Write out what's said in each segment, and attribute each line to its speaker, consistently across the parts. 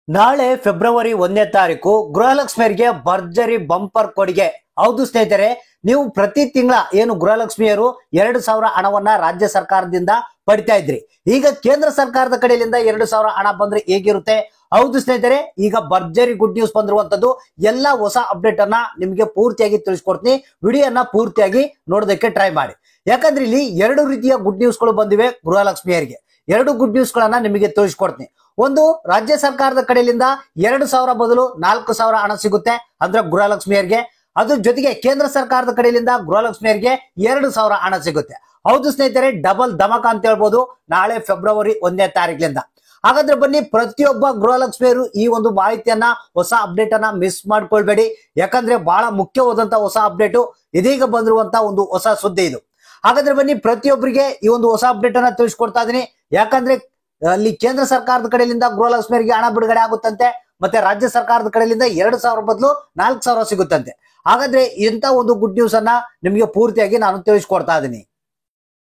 Speaker 1: ನಾಳೆ ಫೆಬ್ರವರಿ 1ನೇ ತಾರೀಕು ಗೃಹಲಕ್ಷ್ಮಿಯರಿಗೆ ಭರ್ಜರಿ ಬಂಪರ್ ಕೊಡುಗೆ. ಹೌದು ಸ್ನೇಹಿತರೆ, ನೀವು ಪ್ರತಿ ತಿಂಗಳ ಏನು ಗೃಹಲಕ್ಷ್ಮಿಯರು 2,000 ಹಣವನ್ನ ರಾಜ್ಯ ಸರ್ಕಾರದಿಂದ ಪಡಿತಾ ಇದ್ರಿ. ಈಗ ಕೇಂದ್ರ ಸರ್ಕಾರದ ಕಡೆಯಿಂದ 2,000 ಹಣ ಬಂದ್ರೆ ಹೇಗಿರುತ್ತೆ? ಹೌದು ಸ್ನೇಹಿತರೆ, ಈಗ ಭರ್ಜರಿ ಗುಡ್ ನ್ಯೂಸ್ ಬಂದಿರುವಂತದ್ದು. ಎಲ್ಲಾ ಹೊಸ ಅಪ್ಡೇಟ್ ಅನ್ನ ನಿಮಗೆ ಪೂರ್ತಿಯಾಗಿ ತಿಳಿಸ್ಕೊಡ್ತೀನಿ. ವಿಡಿಯೋನ ಪೂರ್ತಿಯಾಗಿ ನೋಡೋದಕ್ಕೆ ಟ್ರೈ ಮಾಡಿ. ಯಾಕಂದ್ರೆ ಇಲ್ಲಿ ಎರಡು ರೀತಿಯ ಗುಡ್ ನ್ಯೂಸ್ ಗಳು ಬಂದಿವೆ ಗೃಹಲಕ್ಷ್ಮಿಯರಿಗೆ. ಎರಡು ಗುಡ್ ನ್ಯೂಸ್ ಗಳನ್ನ ನಿಮಗೆ ತಿಳಿಸ್ಕೊಡ್ತೀನಿ. ಒಂದು, ರಾಜ್ಯ ಸರ್ಕಾರದ ಕಡೆಯಿಂದ 2,000 ಬದಲು 4,000 ಹಣ ಸಿಗುತ್ತೆ ಅಂದ್ರೆ ಗೃಹಲಕ್ಷ್ಮಿಯರಿಗೆ. ಅದ್ರ ಜೊತೆಗೆ ಕೇಂದ್ರ ಸರ್ಕಾರದ ಕಡೆಯಿಂದ ಗೃಹಲಕ್ಷ್ಮಿಯರಿಗೆ 2,000 ಹಣ ಸಿಗುತ್ತೆ. ಹೌದು ಸ್ನೇಹಿತರೆ, ಡಬಲ್ ಧಮಕ ಅಂತ ಹೇಳ್ಬೋದು ನಾಳೆ ಫೆಬ್ರವರಿ 1ನೇ ತಾರೀಕಿನಿಂದ. ಹಾಗಾದ್ರೆ ಬನ್ನಿ, ಪ್ರತಿಯೊಬ್ಬ ಗೃಹಲಕ್ಷ್ಮಿಯರು ಈ ಒಂದು ಮಾಹಿತಿಯನ್ನ, ಹೊಸ ಅಪ್ಡೇಟ್ ಅನ್ನ ಮಿಸ್ ಮಾಡ್ಕೊಳ್ಬೇಡಿ. ಯಾಕಂದ್ರೆ ಬಹಳ ಮುಖ್ಯವಾದಂತ ಹೊಸ ಅಪ್ಡೇಟ್ ಇದೀಗ ಬಂದಿರುವಂತ ಒಂದು ಹೊಸ ಸುದ್ದಿ ಇದು. ಹಾಗಾದ್ರೆ ಬನ್ನಿ, ಪ್ರತಿಯೊಬ್ಬರಿಗೆ ಈ ಒಂದು ಹೊಸ ಅಪ್ಡೇಟ್ ಅನ್ನ ತಿಳಿಸ್ಕೊಡ್ತಾ ಇದೀನಿ. ಯಾಕಂದ್ರೆ ಅಲ್ಲಿ ಕೇಂದ್ರ ಸರ್ಕಾರದ ಕಡೆಯಿಂದ ಗೃಹಲಕ್ಷ್ಮಿಯರಿಗೆ ಹಣ ಬಿಡುಗಡೆ ಆಗುತ್ತಂತೆ, ಮತ್ತೆ ರಾಜ್ಯ ಸರ್ಕಾರದ ಕಡೆಯಿಂದ 2,000 ಬದಲು 4,000 ಸಿಗುತ್ತಂತೆ. ಹಾಗಾದ್ರೆ ಇಂತ ಒಂದು ಗುಡ್ ನ್ಯೂಸ್ ಅನ್ನ ನಿಮಗೆ ಪೂರ್ತಿಯಾಗಿ ನಾನು ತಿಳಿಸ್ಕೊಡ್ತಾ ಇದೀನಿ.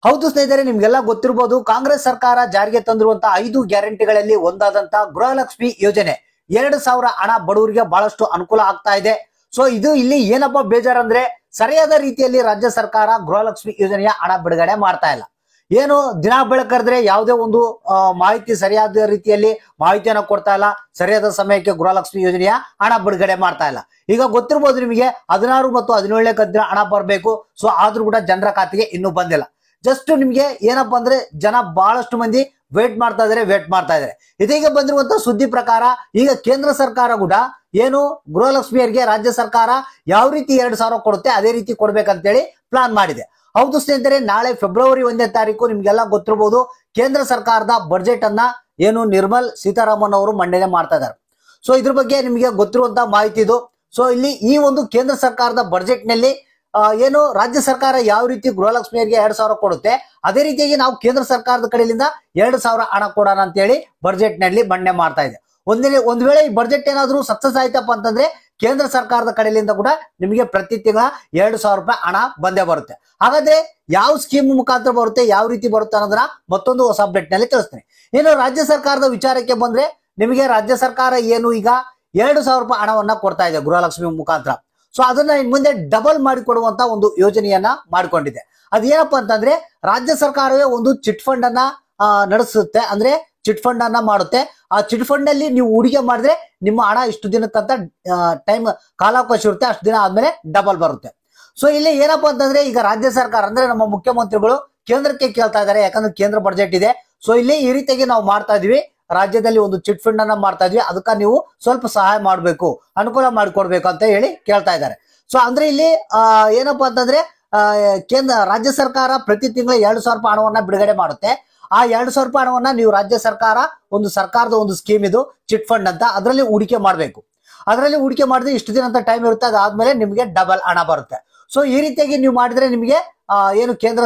Speaker 1: ಹೌದು ಸ್ನೇಹಿತರೆ, ನಿಮ್ಗೆಲ್ಲ ಗೊತ್ತಿರಬಹುದು, ಕಾಂಗ್ರೆಸ್ ಸರ್ಕಾರ ಜಾರಿಗೆ ತಂದಿರುವಂತಹ 5 ಗ್ಯಾರಂಟಿಗಳಲ್ಲಿ ಒಂದಾದಂತ ಗೃಹಲಕ್ಷ್ಮಿ ಯೋಜನೆ. 2,000 ಹಣ ಬಡವರಿಗೆ ಬಹಳಷ್ಟು ಅನುಕೂಲ ಆಗ್ತಾ ಇದೆ. ಸೊ ಇದು ಇಲ್ಲಿ ಏನಪ್ಪಾ ಬೇಜಾರಂದ್ರೆ, ಸರಿಯಾದ ರೀತಿಯಲ್ಲಿ ರಾಜ್ಯ ಸರ್ಕಾರ ಗೃಹಲಕ್ಷ್ಮಿ ಯೋಜನೆಯ ಹಣ ಬಿಡುಗಡೆ ಮಾಡ್ತಾ ಇಲ್ಲ. ಏನು ದಿನ ಬೆಳಕರೆದ್ರೆ ಯಾವುದೇ ಒಂದು ಮಾಹಿತಿ ಸರಿಯಾದ ರೀತಿಯಲ್ಲಿ ಮಾಹಿತಿಯನ್ನ ಕೊಡ್ತಾ ಇಲ್ಲ. ಸರಿಯಾದ ಸಮಯಕ್ಕೆ ಗೃಹಲಕ್ಷ್ಮಿ ಯೋಜನೆಯ ಹಣ ಬಿಡುಗಡೆ ಮಾಡ್ತಾ ಇಲ್ಲ. ಈಗ ಗೊತ್ತಿರಬಹುದು ನಿಮಗೆ, 16 ಮತ್ತು 17ನೇ ಕಂತಿನ ಹಣ ಬರಬೇಕು. ಸೊ ಆದ್ರೂ ಕೂಡ ಜನರ ಖಾತೆಗೆ ಇನ್ನೂ ಬಂದಿಲ್ಲ. ಜಸ್ಟ್ ನಿಮ್ಗೆ ಏನಪ್ಪಾ ಅಂದ್ರೆ, ಜನ ಬಹಳಷ್ಟು ಮಂದಿ ವೇಟ್ ಮಾಡ್ತಾ ಇದಾರೆ. ಇದೀಗ ಬಂದಿರುವಂತ ಸುದ್ದಿ ಪ್ರಕಾರ ಈಗ ಕೇಂದ್ರ ಸರ್ಕಾರ ಕೂಡ ಏನು ಗೃಹಲಕ್ಷ್ಮಿಯರಿಗೆ ರಾಜ್ಯ ಸರ್ಕಾರ ಯಾವ ರೀತಿ 2,000 ಕೊಡುತ್ತೆ ಅದೇ ರೀತಿ ಕೊಡ್ಬೇಕಂತೇಳಿ ಪ್ಲಾನ್ ಮಾಡಿದೆ. ಹೌದು ಸ್ನೇಹಿತರೆ, ನಾಳೆ ಫೆಬ್ರವರಿ 1ನೇ ತಾರೀಕು ನಿಮ್ಗೆಲ್ಲ ಗೊತ್ತಿರಬಹುದು, ಕೇಂದ್ರ ಸರ್ಕಾರದ ಬಜೆಟ್ ಅನ್ನ ಏನು ನಿರ್ಮಲ್ ಸೀತಾರಾಮನ್ ಅವರು ಮಂಡನೆ ಮಾಡ್ತಾ ಇದ್ದಾರೆ. ಸೊ ಇದ್ರ ಬಗ್ಗೆ ನಿಮಗೆ ಗೊತ್ತಿರುವಂತಹ ಮಾಹಿತಿ ಇದು. ಸೊ ಇಲ್ಲಿ ಈ ಒಂದು ಕೇಂದ್ರ ಸರ್ಕಾರದ ಬಜೆಟ್ ನಲ್ಲಿ ಏನು ರಾಜ್ಯ ಸರ್ಕಾರ ಯಾವ ರೀತಿ ಗೃಹಲಕ್ಷ್ಮಿಯರಿಗೆ 2,000 ಕೊಡುತ್ತೆ, ಅದೇ ರೀತಿಯಾಗಿ ನಾವು ಕೇಂದ್ರ ಸರ್ಕಾರದ ಕಡೆಯಿಂದ 2,000 ಹಣ ಕೊಡೋಣ ಅಂತ ಹೇಳಿ ಬಜೆಟ್ ನಲ್ಲಿ ಮಂಡನೆ ಮಾಡ್ತಾ ಇದೆ. ಒಂದ್ ವೇಳೆ ಈ ಬಜೆಟ್ ಏನಾದ್ರೂ ಸಕ್ಸಸ್ ಆಯ್ತಪ್ಪ ಅಂತಂದ್ರೆ, ಕೇಂದ್ರ ಸರ್ಕಾರದ ಕಡೆಯಿಂದ ಕೂಡ ನಿಮಗೆ ಪ್ರತಿ ತಿಂಗಳ 2,000 ರೂಪಾಯಿ ಹಣ ಬಂದೇ ಬರುತ್ತೆ. ಹಾಗಾದ್ರೆ ಯಾವ ಸ್ಕೀಮ್ ಮುಖಾಂತರ ಬರುತ್ತೆ, ಯಾವ ರೀತಿ ಬರುತ್ತೆ ಅನ್ನೋದನ್ನ ಮತ್ತೊಂದು ಹೊಸ ಅಪ್ಡೇಟ್ ನಲ್ಲಿ ತಿಳಿಸ್ತೀನಿ. ಇನ್ನು ರಾಜ್ಯ ಸರ್ಕಾರದ ವಿಚಾರಕ್ಕೆ ಬಂದ್ರೆ, ನಿಮಗೆ ರಾಜ್ಯ ಸರ್ಕಾರ ಏನು ಈಗ 2,000 ರೂಪಾಯಿ ಹಣವನ್ನ ಕೊಡ್ತಾ ಇದೆ ಗೃಹಲಕ್ಷ್ಮಿ ಮುಖಾಂತರ. ಸೊ ಅದನ್ನ ಇನ್ ಮುಂದೆ ಡಬಲ್ ಮಾಡಿಕೊಡುವಂತ ಒಂದು ಯೋಜನೆಯನ್ನ ಮಾಡಿಕೊಂಡಿದೆ. ಅದೇನಪ್ಪಾ ಅಂತಂದ್ರೆ, ರಾಜ್ಯ ಸರ್ಕಾರವೇ ಒಂದು ಚಿಟ್ ಫಂಡ್ ಅನ್ನ ನಡೆಸುತ್ತೆ. ಅಂದ್ರೆ ಚಿಟ್ ಫಂಡ್ ಅನ್ನ ಮಾಡುತ್ತೆ. ಆ ಚಿಟ್ ಫಂಡ್ ನಲ್ಲಿ ನೀವು ಹೂಡಿಕೆ ಮಾಡಿದ್ರೆ ನಿಮ್ಮ ಹಣ ಇಷ್ಟು ದಿನಕ್ಕಂತ ಟೈಮ್ ಕಾಲಾವಕಾಶ ಇರುತ್ತೆ, ಅಷ್ಟು ದಿನ ಆದ್ಮೇಲೆ ಡಬಲ್ ಬರುತ್ತೆ. ಸೊ ಇಲ್ಲಿ ಏನಪ್ಪಾ ಅಂತಂದ್ರೆ, ಈಗ ರಾಜ್ಯ ಸರ್ಕಾರ ಅಂದ್ರೆ ನಮ್ಮ ಮುಖ್ಯಮಂತ್ರಿಗಳು ಕೇಂದ್ರಕ್ಕೆ ಕೇಳ್ತಾ ಇದ್ದಾರೆ. ಯಾಕಂದ್ರೆ ಕೇಂದ್ರ ಬಜೆಟ್ ಇದೆ. ಸೊ ಇಲ್ಲಿ ಈ ರೀತಿಯಾಗಿ ನಾವು ಮಾಡ್ತಾ ಇದೀವಿ, ರಾಜ್ಯದಲ್ಲಿ ಒಂದು ಚಿಟ್ ಫಂಡ್ ಅನ್ನ ಮಾಡ್ತಾ ಇದ್ವಿ, ಅದಕ್ಕ ನೀವು ಸ್ವಲ್ಪ ಸಹಾಯ ಮಾಡಬೇಕು, ಅನುಕೂಲ ಮಾಡಿಕೊಡ್ಬೇಕು ಅಂತ ಹೇಳಿ ಕೇಳ್ತಾ ಇದ್ದಾರೆ. ಸೊ ಅಂದ್ರೆ ಇಲ್ಲಿ ಏನಪ್ಪಾ ಅಂತಂದ್ರೆ, ರಾಜ್ಯ ಸರ್ಕಾರ ಪ್ರತಿ ತಿಂಗಳ 2,000 ರೂಪಾಯಿ ಹಣವನ್ನ ಬಿಡುಗಡೆ ಮಾಡುತ್ತೆ. ಆ 2,000 ರೂಪಾಯಿ ಹಣವನ್ನ ನೀವು ರಾಜ್ಯ ಸರ್ಕಾರ ಸರ್ಕಾರದ ಒಂದು ಸ್ಕೀಮ್ ಇದು ಚಿಟ್ ಫಂಡ್ ಅಂತ, ಅದರಲ್ಲಿ ಹೂಡಿಕೆ ಮಾಡಬೇಕು. ಅದರಲ್ಲಿ ಹೂಡಿಕೆ ಮಾಡಿದ್ರೆ ಇಷ್ಟು ದಿನ ಅಂತ ಟೈಮ್ ಇರುತ್ತೆ, ಅದಾದ್ಮೇಲೆ ನಿಮಗೆ ಡಬಲ್ ಹಣ ಬರುತ್ತೆ. ಸೊ ಈ ರೀತಿಯಾಗಿ ನೀವು ಮಾಡಿದ್ರೆ ನಿಮಗೆ ಏನು ಕೇಂದ್ರ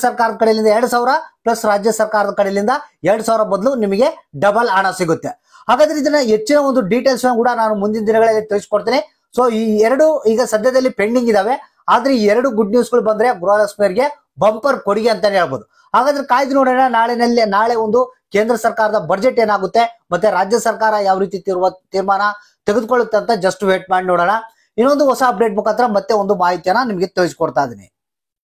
Speaker 1: ಸರ್ಕಾರದ ಕಡೆಯಿಂದ 2,000 ಪ್ಲಸ್ ರಾಜ್ಯ ಸರ್ಕಾರದ ಕಡೆಯಿಂದ 2,000 ಬದಲು ನಿಮಗೆ ಡಬಲ್ ಹಣ ಸಿಗುತ್ತೆ. ಹಾಗಾದ್ರೆ ಇದನ್ನ ಹೆಚ್ಚಿನ ಒಂದು ಡೀಟೇಲ್ಸ್ ಕೂಡ ನಾನು ಮುಂದಿನ ದಿನಗಳಲ್ಲಿ ತಿಳಿಸ್ಕೊಡ್ತೇನೆ. ಸೊ ಈ ಎರಡು ಈಗ ಸದ್ಯದಲ್ಲಿ ಪೆಂಡಿಂಗ್ ಇದಾವೆ. ಆದ್ರೆ ಈ ಎರಡು ಗುಡ್ ನ್ಯೂಸ್ ಗಳು ಬಂದ್ರೆ ಗೃಹಲಕ್ಷ್ಮಿಯರಿಗೆ ಬಂಪರ್ ಕೊಡುಗೆ ಅಂತಾನೆ ಹೇಳ್ಬೋದು. ಹಾಗಾದ್ರೆ ಕಾಯ್ದು ನೋಡೋಣ ನಾಳೆ ಒಂದು ಕೇಂದ್ರ ಸರ್ಕಾರದ ಬಜೆಟ್ ಏನಾಗುತ್ತೆ, ಮತ್ತೆ ರಾಜ್ಯ ಸರ್ಕಾರ ಯಾವ ರೀತಿ ತೀರ್ಮಾನ ತೆಗೆದುಕೊಳ್ಳುತ್ತೆ ಅಂತ ಜಸ್ಟ್ ವೇಟ್ ಮಾಡಿ ನೋಡೋಣ. ಇನ್ನೊಂದು ಹೊಸ ಅಪ್ಡೇಟ್ ಮುಖಾಂತರ ಮತ್ತೆ ಒಂದು ಮಾಹಿತಿಯನ್ನ ನಿಮಗೆ ತಿಳಿಸ್ಕೊಡ್ತಾ ಇದೀನಿ.